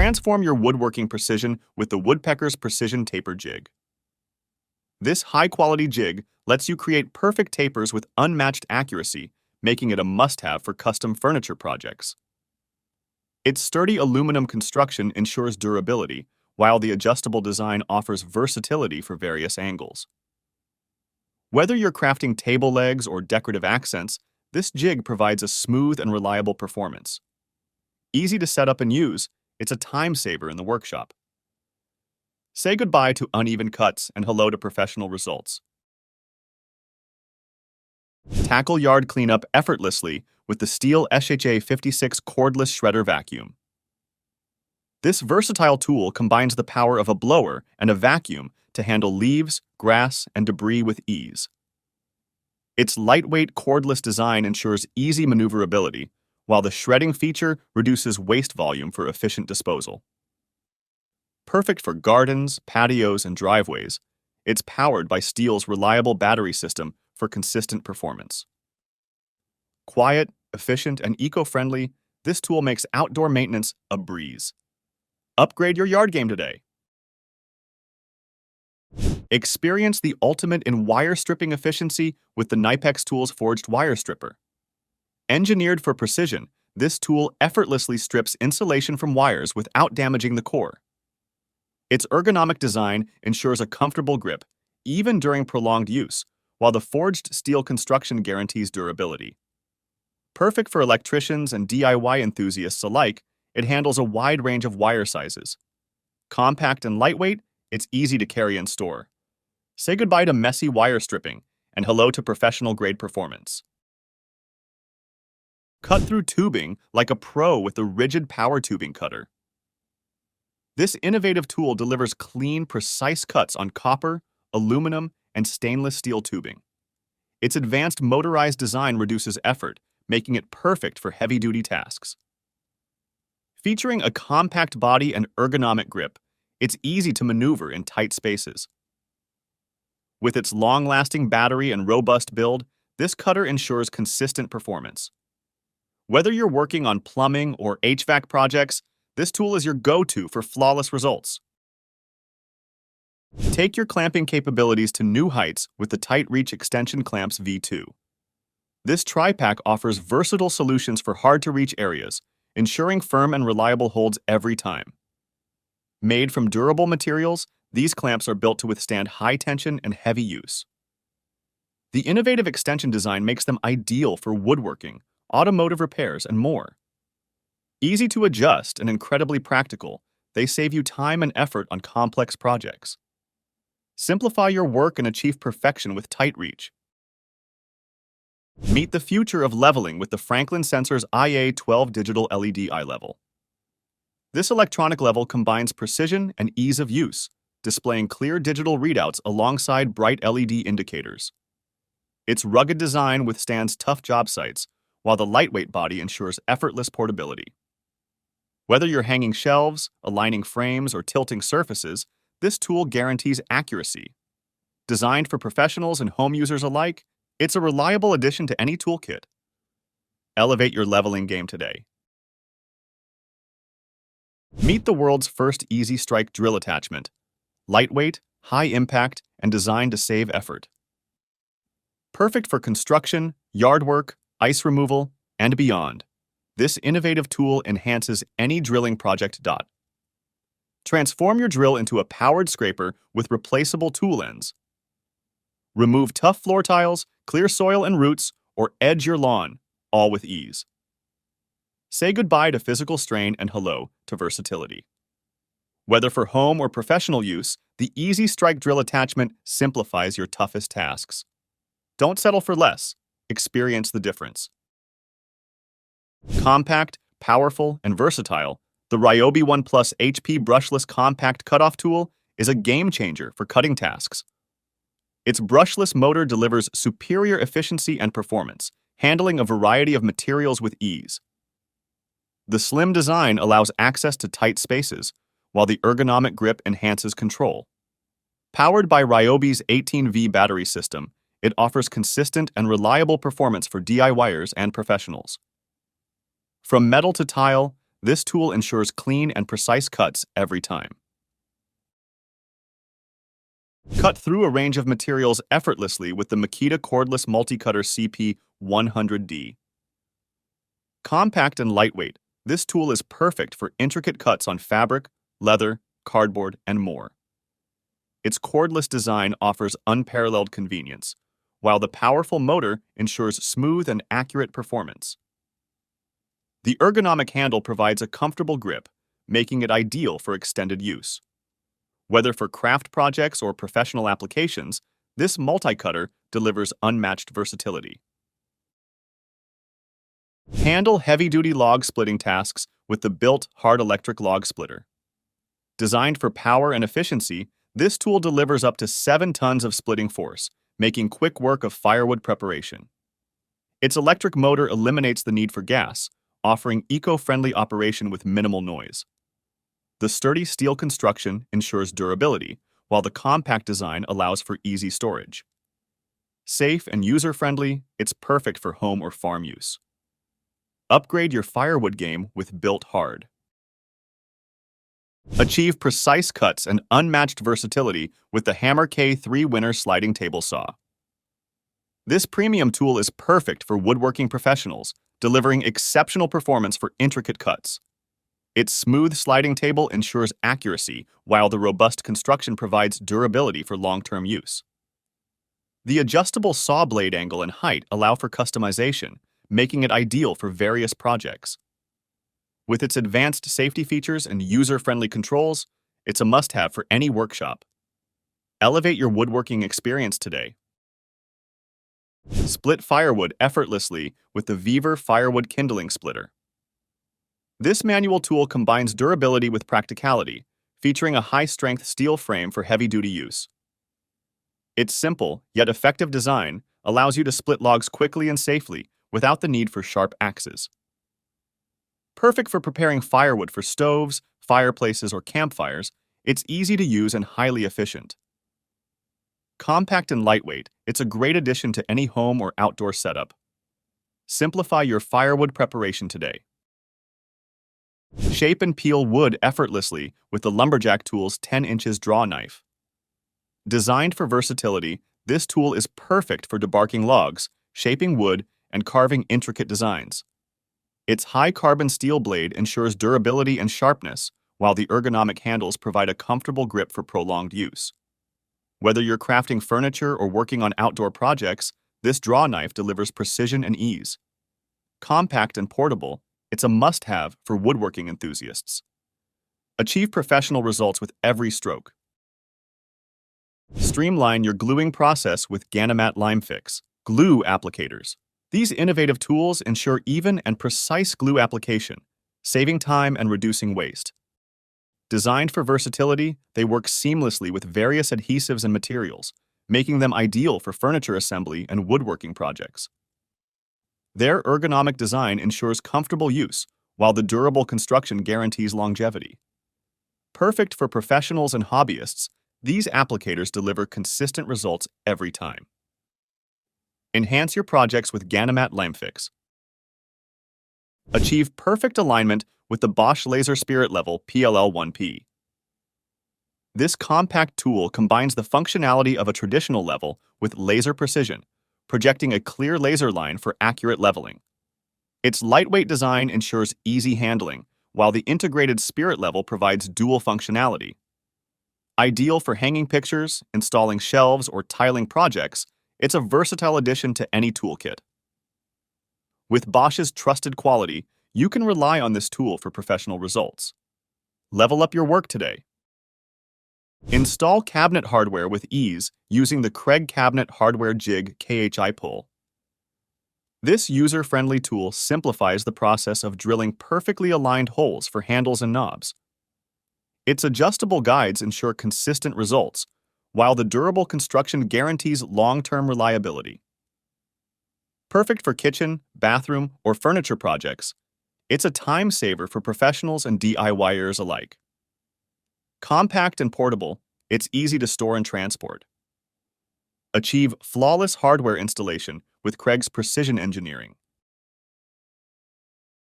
Transform your woodworking precision with the Woodpeckers Precision Taper Jig. This high-quality jig lets you create perfect tapers with unmatched accuracy, making it a must-have for custom furniture projects. Its sturdy aluminum construction ensures durability, while the adjustable design offers versatility for various angles. Whether you're crafting table legs or decorative accents, this jig provides a smooth and reliable performance. Easy to set up and use, it's a time saver in the workshop. Say goodbye to uneven cuts and hello to professional results. Tackle yard cleanup effortlessly with the STIHL 56 cordless shredder vacuum. This versatile tool combines the power of a blower and a vacuum to handle leaves, grass, and debris with ease. Its lightweight cordless design ensures easy maneuverability, while the shredding feature reduces waste volume for efficient disposal. Perfect for gardens, patios, and driveways, it's powered by STIHL's reliable battery system for consistent performance. Quiet, efficient, and eco-friendly, this tool makes outdoor maintenance a breeze. Upgrade your yard game today. Experience the ultimate in wire stripping efficiency with the Ipex Tools Forged Wire Stripper. Engineered for precision, this tool effortlessly strips insulation from wires without damaging the core. Its ergonomic design ensures a comfortable grip, even during prolonged use, while the forged steel construction guarantees durability. Perfect for electricians and DIY enthusiasts alike, it handles a wide range of wire sizes. Compact and lightweight, it's easy to carry and store. Say goodbye to messy wire stripping and hello to professional-grade performance. Cut through tubing like a pro with the Ridgid power tubing cutter. This innovative tool delivers clean, precise cuts on copper, aluminum, and stainless steel tubing. Its advanced motorized design reduces effort, making it perfect for heavy-duty tasks. Featuring a compact body and ergonomic grip, it's easy to maneuver in tight spaces. With its long-lasting battery and robust build, this cutter ensures consistent performance. Whether you're working on plumbing or HVAC projects, this tool is your go-to for flawless results. Take your clamping capabilities to new heights with the Tite Reach Extension Clamps V2. This tri-pack offers versatile solutions for hard-to-reach areas, ensuring firm and reliable holds every time. Made from durable materials, these clamps are built to withstand high tension and heavy use. The innovative extension design makes them ideal for woodworking, automotive repairs, and more. Easy to adjust and incredibly practical, they save you time and effort on complex projects. Simplify your work and achieve perfection with Tite Reach. Meet the future of leveling with the Franklin Sensor's IA12 Digital LED Eye Level. This electronic level combines precision and ease of use, displaying clear digital readouts alongside bright LED indicators. Its rugged design withstands tough job sites, while the lightweight body ensures effortless portability. Whether you're hanging shelves, aligning frames, or tilting surfaces, this tool guarantees accuracy. Designed for professionals and home users alike, it's a reliable addition to any toolkit. Elevate your leveling game today. Meet the world's first Easy Strike drill attachment. Lightweight, high impact, and designed to save effort. Perfect for construction, yard work, ice removal, and beyond. This innovative tool enhances any drilling project. Transform your drill into a powered scraper with replaceable tool ends. Remove tough floor tiles, clear soil and roots, or edge your lawn, all with ease. Say goodbye to physical strain and hello to versatility. Whether for home or professional use, the Easy Strike drill attachment simplifies your toughest tasks. Don't settle for less. Experience the difference. Compact, powerful, and versatile, the Ryobi 1 Plus HP brushless compact cutoff tool is a game changer for cutting tasks. Its brushless motor delivers superior efficiency and performance, handling a variety of materials with ease. The slim design allows access to tight spaces, while the ergonomic grip enhances control. Powered by Ryobi's 18V battery system, it offers consistent and reliable performance for DIYers and professionals. From metal to tile, This tool ensures clean and precise cuts every time. Cut through a range of materials effortlessly with the Makita Cordless Multi-Cutter CP100D. Compact and lightweight, this tool is perfect for intricate cuts on fabric, leather, cardboard, and more. Its cordless design offers unparalleled convenience, while the powerful motor ensures smooth and accurate performance. The ergonomic handle provides a comfortable grip, making it ideal for extended use. Whether for craft projects or professional applications, this multi-cutter delivers unmatched versatility. Handle heavy-duty log splitting tasks with the built hard electric log splitter. Designed for power and efficiency, this tool delivers up to 7 tons of splitting force, making quick work of firewood preparation. Its electric motor eliminates the need for gas, offering eco-friendly operation with minimal noise. The sturdy steel construction ensures durability, while the compact design allows for easy storage. Safe and user-friendly, it's perfect for home or farm use. Upgrade your firewood game with Built Hard. Achieve precise cuts and unmatched versatility with the Hammer K3 Winner Sliding Table Saw. This premium tool is perfect for woodworking professionals, delivering exceptional performance for intricate cuts. Its smooth sliding table ensures accuracy, while the robust construction provides durability for long-term use. The adjustable saw blade angle and height allow for customization, making it ideal for various projects. With its advanced safety features and user-friendly controls, it's a must-have for any workshop. Elevate your woodworking experience today. Split firewood effortlessly with the Bewe Firewood Kindling Splitter. This manual tool combines durability with practicality, featuring a high-strength steel frame for heavy-duty use. Its simple, yet effective design allows you to split logs quickly and safely without the need for sharp axes. Perfect for preparing firewood for stoves, fireplaces, or campfires, it's easy to use and highly efficient. Compact and lightweight, it's a great addition to any home or outdoor setup. Simplify your firewood preparation today. Shape and peel wood effortlessly with the Lumberjack tool's 10 inches draw knife. Designed for versatility, this tool is perfect for debarking logs, shaping wood, and carving intricate designs. Its high-carbon steel blade ensures durability and sharpness, while the ergonomic handles provide a comfortable grip for prolonged use. Whether you're crafting furniture or working on outdoor projects, this draw knife delivers precision and ease. Compact and portable, it's a must-have for woodworking enthusiasts. Achieve professional results with every stroke. Streamline your gluing process with Ganimat LimeFix glue applicators. These innovative tools ensure even and precise glue application, saving time and reducing waste. Designed for versatility, they work seamlessly with various adhesives and materials, making them ideal for furniture assembly and woodworking projects. Their ergonomic design ensures comfortable use, while the durable construction guarantees longevity. Perfect for professionals and hobbyists, these applicators deliver consistent results every time. Enhance your projects with Ganimat LimeFix. Achieve perfect alignment with the Bosch Laser Spirit Level PLL1P. This compact tool combines the functionality of a traditional level with laser precision, projecting a clear laser line for accurate leveling. Its lightweight design ensures easy handling, while the integrated Spirit Level provides dual functionality. Ideal for hanging pictures, installing shelves, or tiling projects, it's a versatile addition to any toolkit. With Bosch's trusted quality, you can rely on this tool for professional results. Level up your work today. Install cabinet hardware with ease using the Craig Cabinet Hardware Jig KHI Pull. This user-friendly tool simplifies the process of drilling perfectly aligned holes for handles and knobs. Its adjustable guides ensure consistent results, while the durable construction guarantees long-term reliability. Perfect for kitchen, bathroom, or furniture projects, it's a time saver for professionals and DIYers alike. Compact and portable, it's easy to store and transport. Achieve flawless hardware installation with Craig's precision engineering.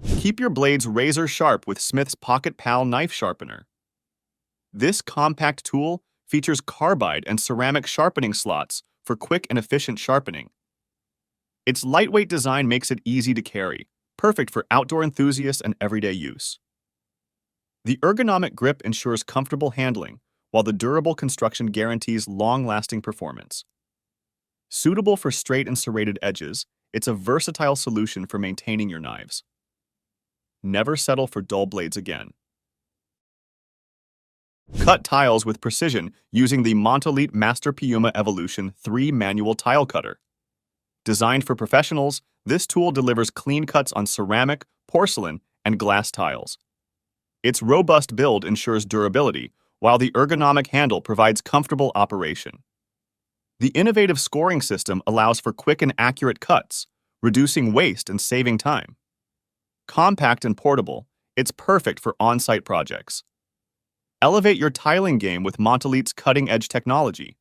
Keep your blades razor sharp with Smith's Pocket Pal Knife Sharpener. This compact tool features carbide and ceramic sharpening slots for quick and efficient sharpening. Its lightweight design makes it easy to carry, perfect for outdoor enthusiasts and everyday use. The ergonomic grip ensures comfortable handling, while the durable construction guarantees long-lasting performance. Suitable for straight and serrated edges, it's a versatile solution for maintaining your knives. Never settle for dull blades again. Cut tiles with precision using the Monite Master Puma Evolution 3 manual tile cutter. Designed for professionals, this tool delivers clean cuts on ceramic, porcelain, and glass tiles. Its robust build ensures durability, while the ergonomic handle provides comfortable operation. The innovative scoring system allows for quick and accurate cuts, reducing waste and saving time. Compact and portable, it's perfect for on-site projects. Elevate your tiling game with Monite's cutting-edge technology.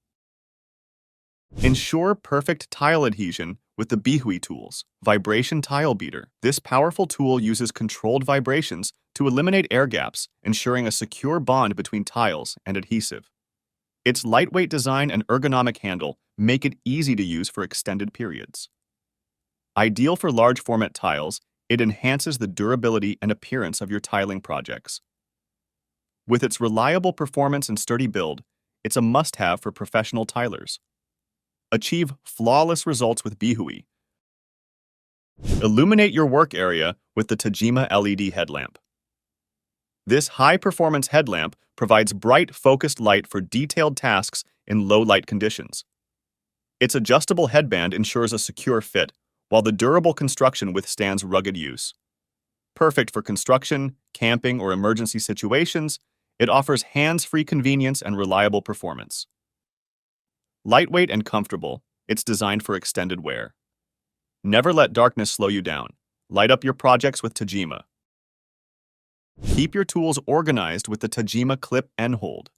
Ensure perfect tile adhesion with the Bewe tools, Vibration Tile Beater. This powerful tool uses controlled vibrations to eliminate air gaps, ensuring a secure bond between tiles and adhesive. Its lightweight design and ergonomic handle make it easy to use for extended periods. Ideal for large format tiles, it enhances the durability and appearance of your tiling projects. With its reliable performance and sturdy build, it's a must-have for professional tilers. Achieve flawless results with Bewe. Illuminate your work area with the Tajima LED Headlamp. This high-performance headlamp provides bright, focused light for detailed tasks in low-light conditions. Its adjustable headband ensures a secure fit, while the durable construction withstands rugged use. Perfect for construction, camping, or emergency situations, it offers hands-free convenience and reliable performance. Lightweight and comfortable, it's designed for extended wear. Never let darkness slow you down. Light up your projects with Tajima. Keep your tools organized with the Tajima Clip and Hold.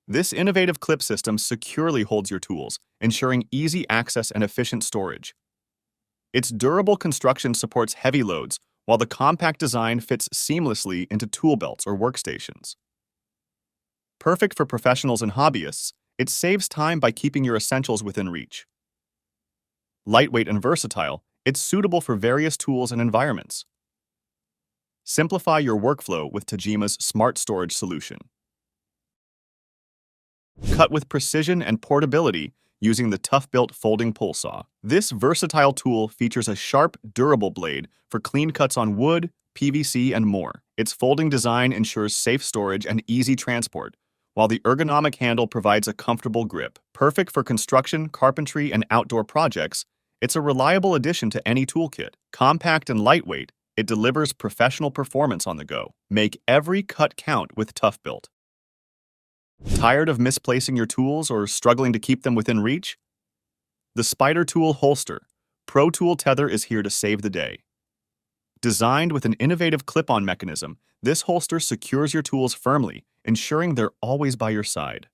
This innovative clip system securely holds your tools, ensuring easy access and efficient storage. Its durable construction supports heavy loads, while the compact design fits seamlessly into tool belts or workstations. Perfect for professionals and hobbyists, it saves time by keeping your essentials within reach. Lightweight and versatile, it's suitable for various tools and environments. Simplify your workflow with Tajima's smart storage solution. Cut with precision and portability using the Toughbuilt Folding Pull Saw. This versatile tool features a sharp, durable blade for clean cuts on wood, PVC, and more. Its folding design ensures safe storage and easy transport, while the ergonomic handle provides a comfortable grip. Perfect for construction, carpentry, and outdoor projects, it's a reliable addition to any toolkit. Compact and lightweight, it delivers professional performance on the go. Make every cut count with Toughbuilt. Tired of misplacing your tools or struggling to keep them within reach? The Spider Tool Holster, ProTool Tether is here to save the day. Designed with an innovative clip-on mechanism, this holster secures your tools firmly, ensuring they're always by your side.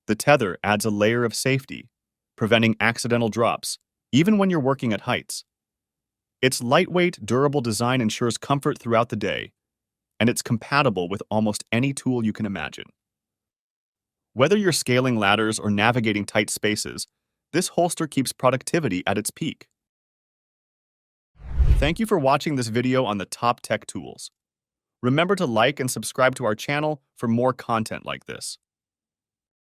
The tether adds a layer of safety, preventing accidental drops, even when you're working at heights. Its lightweight, durable design ensures comfort throughout the day, and it's compatible with almost any tool you can imagine. Whether you're scaling ladders or navigating tight spaces, this holster keeps productivity at its peak. Thank you for watching this video on the top tech tools. Remember to like and subscribe to our channel for more content like this.